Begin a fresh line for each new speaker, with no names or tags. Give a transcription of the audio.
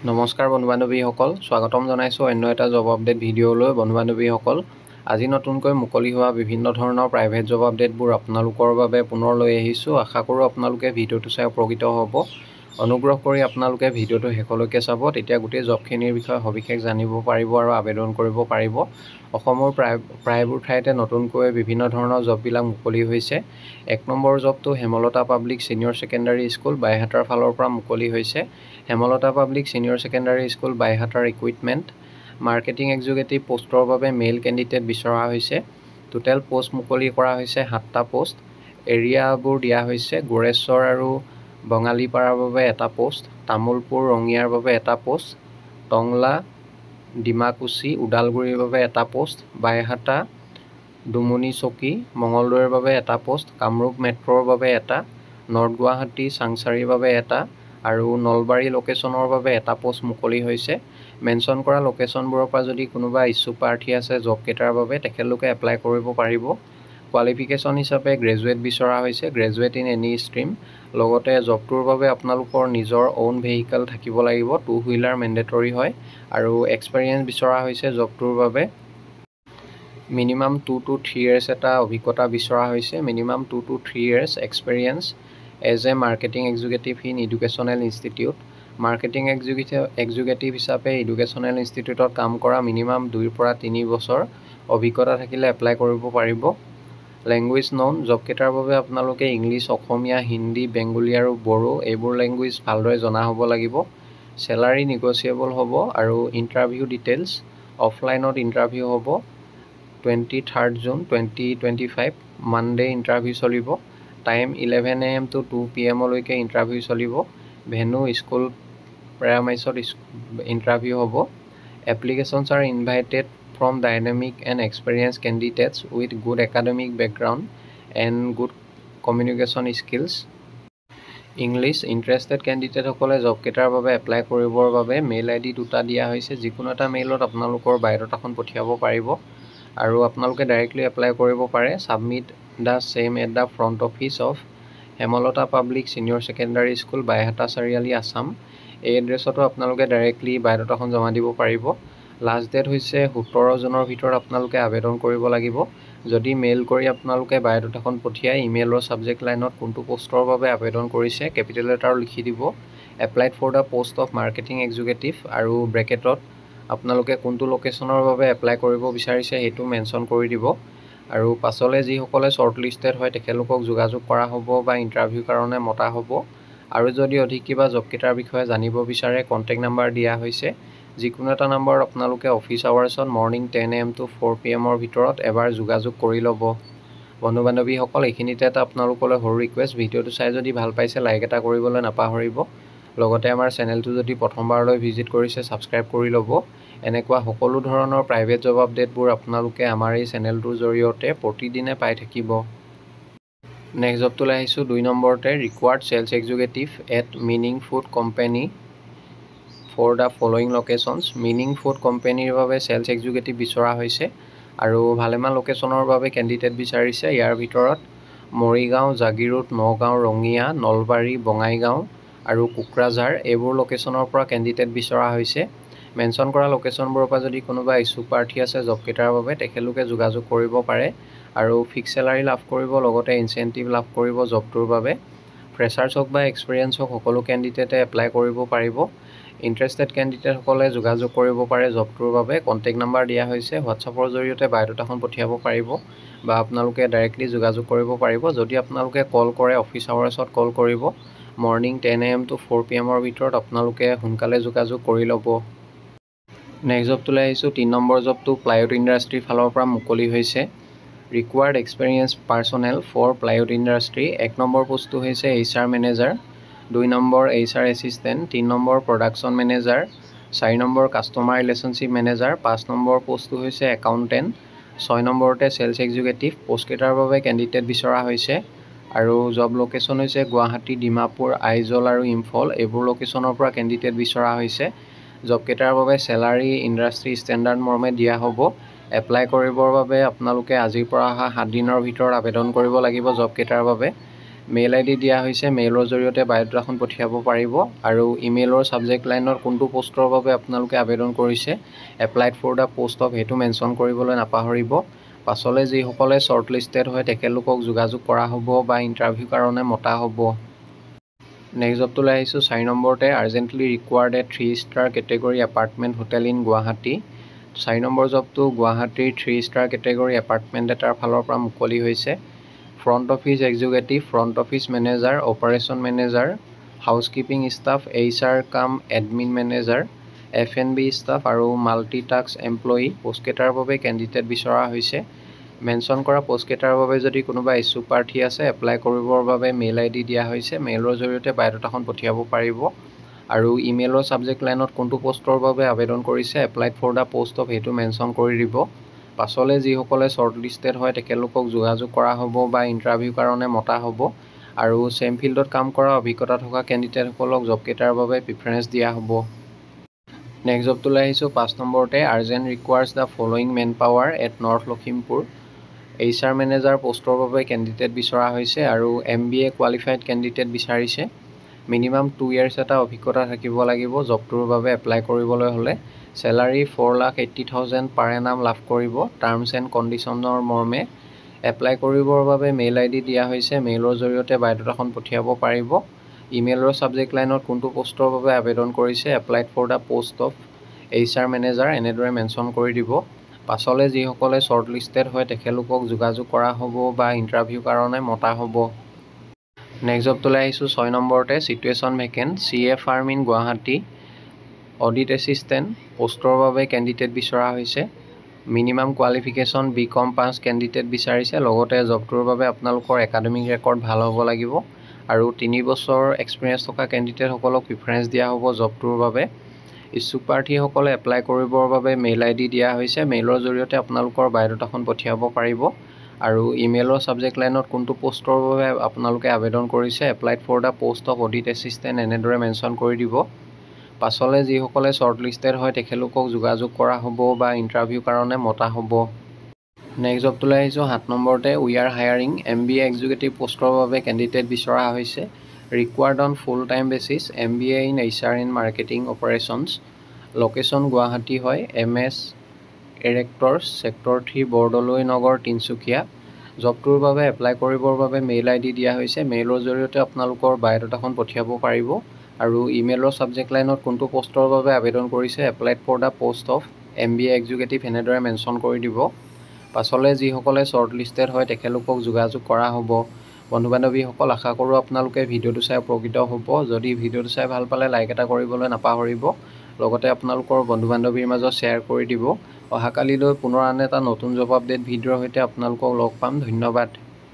নমস্কাৰ বন্ধু-বান্ধৱীসকল, স্বাগতম জনাইছোঁ অন্য এটা জব আপডেট ভিডিঅ'লৈ। বন্ধু-বান্ধৱীসকল, আজি নতুনকৈ মুকলি হোৱা বিভিন্ন ধৰণৰ প্ৰাইভেট জব আপডেটবোৰ আপোনালোকৰ বাবে পুনৰ লৈ আহিছোঁ। আশা কৰোঁ আপোনালোকে ভিডিঅ'টো চাই উপকৃত হ'ব। অনুগ্ৰহ কৰি আপোনালোকে ভিডিঅ'টো শেষলৈকে চাব, তেতিয়া গোটেই জবখিনিৰ বিষয়ে সবিশেষ জানিব পাৰিব আৰু আবেদন কৰিব পাৰিব। অসমৰ প্ৰায়বোৰ ঠাইতে নতুনকৈ বিভিন্ন ধৰণৰ জববিলাক মুকলি হৈছে। 1 নম্বৰ জবটো Hemlata public senior secondary school বাইহাটাৰ ফালৰ পৰা মুকলি হৈছে। Hemlata public senior secondary school বাইহাটাৰ ইকুইপমেণ্ট মাৰ্কেটিং এক্সিকিউটিভ পোষ্টৰ বাবে মেইল কেণ্ডিডেট বিচৰা হৈছে। টোটেল পোষ্ট মুকলি কৰা হৈছে 7টা পোষ্ট। এৰিয়াবোৰ দিয়া হৈছে গোৰেশ্বৰ আৰু বঙালীপাৰাৰ বাবে এটা পোষ্ট, তামুলপুৰ ৰঙিয়াৰ বাবে এটা পোষ্ট, টংলা ডিমাকুচি ওদালগুৰিৰ বাবে এটা পোষ্ট, বাইহাটা দুমুনিচকী মঙলদৈৰ বাবে এটা পোষ্ট, কামৰূপ মেট্ৰৰ বাবে এটা, নৰ্থ গুৱাহাটী চাংচাৰীৰ বাবে এটা আৰু নলবাৰী লোকেশ্যনৰ বাবে এটা পোষ্ট মুকলি হৈছে। মেনশ্যন কৰা লোকেশ্যনবোৰৰ পৰা যদি কোনোবা ইচ্ছুক প্ৰাৰ্থী আছে জবকেইটাৰ বাবে, তেখেতলোকে এপ্লাই কৰিব পাৰিব। কোৱালিফিকেশ্যন হিচাপে গ্ৰেজুৱেট বিচৰা হৈছে, গ্ৰেজুৱেট ইন এনি ষ্ট্ৰীম। লগতে জবটোৰ বাবে আপোনালোকৰ নিজৰ অ'ন ভেহিকেল থাকিব লাগিব, 2 হুইলাৰ মেণ্ডেটৰী হয়। আৰু এক্সপেৰিয়েঞ্চ বিচৰা হৈছে জবটোৰ বাবে। মিনিমাম 2 to 3 years এটা অভিজ্ঞতা বিচৰা হৈছে। Minimum 2 to 3 years experience as a marketing executive in educational institute. Marketing executive হিচাপে এডুকেশ্যনেল ইনষ্টিটিউটত কাম কৰা মিনিমাম 2 পৰা 3 বছৰ অভিজ্ঞতা থাকিলে এপ্লাই কৰিব পাৰিব। লেংগুৱেজ নন, জবকেইটাৰ বাবে আপোনালোকে ইংলিছ, অসমীয়া, হিন্দী, বেংগলী আৰু বড়ো এইবোৰ লেংগুৱেজ ভালদৰে জনা হ'ব লাগিব। চেলাৰী নিগচিয়েবল হ'ব আৰু ইণ্টাৰভিউ ডিটেইলছ অফলাইনত ইণ্টাৰভিউ হ'ব 23 জুন 2025 মানডে ইণ্টাৰভিউ চলিব। টাইম 11 AM to 2 PM লৈকে ইণ্টাৰভিউ চলিব। ভেনু স্কুল প্ৰেমাইছত ইণ্টাৰভিউ হ'ব। Applications are invited from dynamic and experience candidates with good academic background and good communication skills. English interested কেণ্ডিডেটসকলে জবকেইটাৰ বাবে এপ্লাই কৰিবৰ বাবে মেইল ID 2টা দিয়া হৈছে। যিকোনো এটা মেইলত আপোনালোকৰ বায়'ডাটাখন পঠিয়াব পাৰিব আৰু আপোনালোকে ডাইৰেক্টলি এপ্লাই কৰিব পাৰে। Submit the same at the front office of Hemlata public senior secondary school Baihata Chariali Assam. এই এড্ৰেছতো আপোনালোকে ডাইৰেক্টলি বায়'ডাটাখন জমা দিব পাৰিব। লাষ্ট ডেট হৈছে 17 জুনৰ ভিতৰত আপোনালোকে আবেদন কৰিব লাগিব। যদি মেইল কৰি আপোনালোকে বায়'ডাটাখন পঠিয়াই ইমেইলৰ ছাবজেক্ট লাইনত কোনটো পোষ্টৰ বাবে আবেদন কৰিছে কেপিটেল লেটাৰ লিখি দিব। Applied for the post of marketing executive আৰু ব্ৰেকেটত আপোনালোকে কোনটো লোকেশ্যনৰ বাবে এপ্লাই কৰিব বিচাৰিছে সেইটো মেনশ্যন কৰি দিব। আৰু পাছলৈ যিসকলে শ্বৰ্টলিষ্টেড হয় তেখেতলোকক যোগাযোগ কৰা হ'ব বা ইণ্টাৰভিউৰ কাৰণে মতা হ'ব। আৰু যদি অধিক কিবা জবকেইটাৰ বিষয়ে জানিব বিচাৰে কণ্টেক্ট নাম্বাৰ দিয়া হৈছে। যিকোনো এটা নাম্বাৰত আপোনালোকে office আৱাৰ্ছত morning 10 AM to 4 PM ভিতৰত এবাৰ যোগাযোগ কৰি ল'ব। বন্ধু-বান্ধৱীসকল, এইখিনিতে এটা আপোনালোকলৈ সৰু ৰিকুৱেষ্ট, ভিডিঅ'টো চাই যদি ভাল পাইছে লাইক এটা কৰিবলৈ নাপাহৰিব। লগতে আমাৰ চেনেলটো যদি প্ৰথমবাৰলৈ ভিজিট কৰিছে ছাবস্ক্ৰাইব কৰি ল'ব। এনেকুৱা সকলো ধৰণৰ প্ৰাইভেট জব আপডেটবোৰ আপোনালোকে আমাৰ এই চেনেলটোৰ জৰিয়তে প্ৰতিদিনে পাই থাকিব। নেক্সট জবটোলৈ আহিছোঁ 2 নম্বৰতে, required sales executive at meaning food company for the following locations. Meaning food কোম্পানীৰ বাবে চেলছ এক্সিকিউটিভ বিচৰা হৈছে আৰু ভালেমান লোকেশ্যনৰ বাবে কেণ্ডিডেট বিচাৰিছে। ইয়াৰ ভিতৰত মৰিগাঁও, জাগিৰোড, নগাঁও, ৰঙিয়া, নলবাৰী, বঙাইগাঁও আৰু কোকৰাঝাৰ এইবোৰ লোকেশ্যনৰ পৰা কেণ্ডিডেট বিচৰা হৈছে। মেনশ্যন কৰা লোকেশ্যনবোৰৰ পৰা যদি কোনোবা ইচ্ছুক প্ৰাৰ্থী আছে জবকেইটাৰ বাবে, তেখেতলোকে যোগাযোগ কৰিব পাৰে আৰু ফিক্স চেলাৰী লাভ কৰিব, লগতে ইনচেণ্টিভ লাভ কৰিব জবটোৰ বাবে। ফ্ৰেছাৰ্ছ হওক বা এক্সপেৰিয়েঞ্চ হওক সকলো কেণ্ডিডেটে এপ্লাই কৰিব পাৰিব। ইণ্টাৰেষ্টেড কেণ্ডিডেটসকলে যোগাযোগ কৰিব পাৰে জবটোৰ বাবে। কণ্টেক্ট নাম্বাৰ দিয়া হৈছে, হোৱাটছআপৰ জৰিয়তে বায়'ডাটাখন পঠিয়াব পাৰিব বা আপোনালোকে ডাইৰেক্টলি যোগাযোগ কৰিব পাৰিব। যদি আপোনালোকে কল কৰে অফিচ আৱাৰ্ছত কল কৰিব। মৰ্ণিং 10 AM to 4 PM ভিতৰত আপোনালোকে সোনকালে যোগাযোগ কৰি ল'ব। নেক্সট জবটোলৈ আহিছোঁ 3 নম্বৰ জবটো প্লাইউড ইণ্ডাষ্ট্ৰীৰ ফালৰ পৰা মুকলি হৈছে। Required experience personnel for plywood industry. 1 number পোষ্টটো হৈছে HR manager, 2 number HR assistant, 3 number production manager, 4 number customer relationship manager, 5 number পোষ্টটো হৈছে একাউণ্টেণ্ট, 6 নম্বৰতে চেলছ এক্সিকিউটিভ। পোষ্টকেইটাৰ বাবে কেণ্ডিডেট বিচৰা হৈছে আৰু জব লোকেশ্যন হৈছে গুৱাহাটী, ডিমাপুৰ, আইজল আৰু ইম্ফল এইবোৰ লোকেশ্যনৰ পৰা কেণ্ডিডেট বিচৰা হৈছে। জবকেইটাৰ বাবে চেলাৰী ইণ্ডাষ্ট্ৰী ষ্টেণ্ডাৰ্ড মৰ্মে দিয়া হ'ব। এপ্লাই কৰিবৰ বাবে আপোনালোকে আজিৰ পৰা অহা 7 দিনৰ ভিতৰত আবেদন কৰিব লাগিব জবকেইটাৰ বাবে। মেইল আই ডি দিয়া হৈছে, মেইলৰ জৰিয়তে বায়'ডাটাখন পঠিয়াব পাৰিব আৰু ইমেইলৰ ছাবজেক্ট লাইনত কোনটো পোষ্টৰ বাবে আপোনালোকে আবেদন কৰিছে applied for the post of সেইটো মেনশ্যন কৰিবলৈ নাপাহৰিব। পাছলৈ যিসকলে শ্বৰ্ট লিষ্টেড হয় তেখেতলোকক যোগাযোগ কৰা হ'ব বা ইণ্টাৰভিউ কাৰণে মতা হ'ব। নেক্সট জবটোলৈ আহিছোঁ 4 নম্বৰতে urgently required a 3 star category apartment hotel in Guwahati. 4 number জবটো গুৱাহাটীৰ 3 ষ্টাৰ কেটেগৰী এপাৰ্টমেণ্ট এটাৰ ফালৰ পৰা মুকলি হৈছে। Front office executive, front office manager, operation manager, housekeeping staff, HR কাম এডমিন মেনেজাৰ, F&B ষ্টাফ আৰু মাল্টিটাস্ক এমপ্লয়ী পোষ্টকেইটাৰ বাবে কেণ্ডিডেট বিচৰা হৈছে। মেনশ্যন কৰা পোষ্টকেইটাৰ বাবে যদি কোনোবা ইচ্ছুক প্ৰাৰ্থী আছে এপ্লাই কৰিবৰ বাবে মেইল আই ডি দিয়া হৈছে, মেইলৰ জৰিয়তে বায়'ডাটাখন পঠিয়াব পাৰিব আৰু ইমেইলৰ ছাবজেক্ট লাইনত কোনটো পোষ্টৰ বাবে আবেদন কৰিছে applied for the post of সেইটো মেনশ্যন কৰি দিব। পাছলৈ যিসকলে শ্বৰ্ট লিষ্টেড হয় তেখেতলোকক যোগাযোগ কৰা হ'ব বা ইণ্টাৰভিউ কাৰণে মতা হ'ব আৰু ছেম ফিল্ডত কাম কৰা অভিজ্ঞতা থকা কেণ্ডিডেটসকলক জবকেইটাৰ বাবে প্ৰিফাৰেঞ্চ দিয়া হ'ব। নেক্সট জবটোলৈ আহিছোঁ 5 নম্বৰতে urgent requires the following man power at North Lakhimpur. HR manager পোষ্টৰ বাবে কেণ্ডিডেট বিচৰা হৈছে আৰু MBA কোৱালিফাইড কেণ্ডিডেট বিচাৰিছে। মিনিমাম 2 years এটা অভিজ্ঞতা থাকিব লাগিব জবটোৰ বাবে এপ্লাই কৰিবলৈ হ'লে। চেলাৰী 4,80,000 পাৰ এনাম লাভ কৰিব। টাৰ্মছ এণ্ড কণ্ডিশ্যনৰ মৰ্মে এপ্লাই কৰিবৰ বাবে মেইল আই ডি দিয়া হৈছে, মেইলৰ জৰিয়তে বায়'ডাটাখন পঠিয়াব পাৰিব। ইমেইলৰ ছাবজেক্ট লাইনত কোনটো পোষ্টৰ বাবে আবেদন কৰিছে applied for the post of HR manager এনেদৰে মেনশ্যন কৰি দিব। পাছলৈ যিসকলে শ্বৰ্ট লিষ্টেড হয় তেখেতলোকক যোগাযোগ কৰা হ'ব বা ইণ্টাৰভিউ কাৰণে মতা হ'ব। নেক্সট জবটোলৈ আহিছোঁ 6 নম্বৰতে situation vacant CA farm in Guwahati audit assistant পোষ্টৰ বাবে কেণ্ডিডেট বিচৰা হৈছে। মিনিমাম কোৱালিফিকেশ্যন BCom পাছ কেণ্ডিডেট বিচাৰিছে, লগতে জবটোৰ বাবে আপোনালোকৰ একাডেমিক ৰেকৰ্ড ভাল হ'ব লাগিব আৰু 3 বছৰ এক্সপিৰিয়েঞ্চ থকা কেণ্ডিডেটসকলক প্ৰিফাৰেঞ্চ দিয়া হ'ব জবটোৰ বাবে। ইচ্ছুক প্ৰাৰ্থীসকলে এপ্লাই কৰিবৰ বাবে মেইল আই ডি দিয়া হৈছে, মেইলৰ জৰিয়তে আপোনালোকৰ বায়'ডাটাখন পঠিয়াব পাৰিব আৰু ইমেইলৰ ছাবজেক্ট লাইনত কোনটো পোষ্টৰ বাবে আপোনালোকে আবেদন কৰিছে applied for the post of audit assistant এনেদৰে মেনশ্যন কৰি দিব। পাছলৈ যিসকলে শ্বৰ্ট লিষ্টেড হয় তেখেতলোকক যোগাযোগ কৰা হ'ব বা ইণ্টাৰভিউ কাৰণে মতা হ'ব। নেক্সট জবটোলৈ আহিছোঁ 7 নম্বৰতে we are hiring MBA executive পোষ্টৰ বাবে কেণ্ডিডেট বিচৰা হৈছে। Required on full time basis MBA in HR in marketing operations. Location Guwahati হয়। MS ইৰেক্টৰ্ছ ছেক্টৰ 3 বৰদলৈ নগৰ তিনিচুকীয়া। জবটোৰ বাবে এপ্লাই কৰিবৰ বাবে মেইল আই ডি দিয়া হৈছে, মেইলৰ জৰিয়তে আপোনালোকৰ বায়'ডাটাখন পঠিয়াব পাৰিব আৰু ইমেইলৰ ছাবজেক্ট লাইনত কোনটো পোষ্টৰ বাবে আবেদন কৰিছে applied for the post of MBA executive এনেদৰে মেনশ্যন কৰি দিব। পাছলৈ যিসকলে শ্বৰ্ট লিষ্টেড হয় তেখেতলোকক যোগাযোগ কৰা হ'ব। বন্ধু বান্ধৱীসকল, আশা কৰোঁ আপোনালোকে ভিডিঅ'টো চাই উপকৃত হ'ব। যদি ভিডিঅ'টো চাই ভাল পালে লাইক এটা কৰিবলৈ নাপাহৰিব, লগতে আপোনালোকৰ বন্ধু বান্ধৱীৰ মাজত শ্বেয়াৰ কৰি দিব। অহাকালিলৈ পুনৰ আন এটা নতুন জব আপডেট ভিডিঅ'ৰ সৈতে আপোনালোকক লগ পাম। ধন্যবাদ।